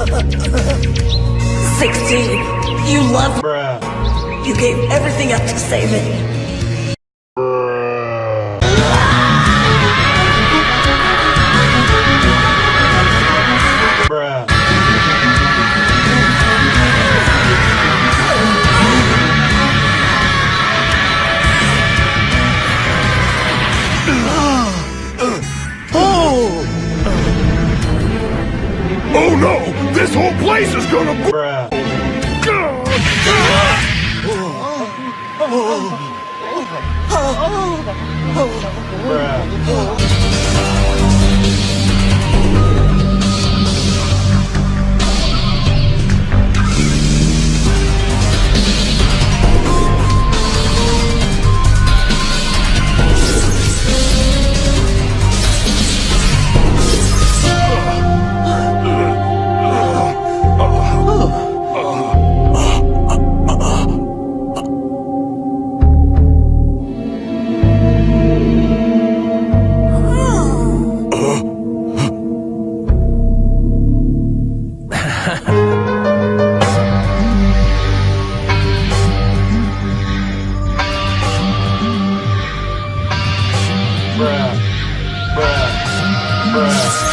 16. You loved. Bruh. You gave everything up to save it. Bruh. Oh no! This whole place is gonna... Bruh. Bruh. Bruh. Bruh. Bruh.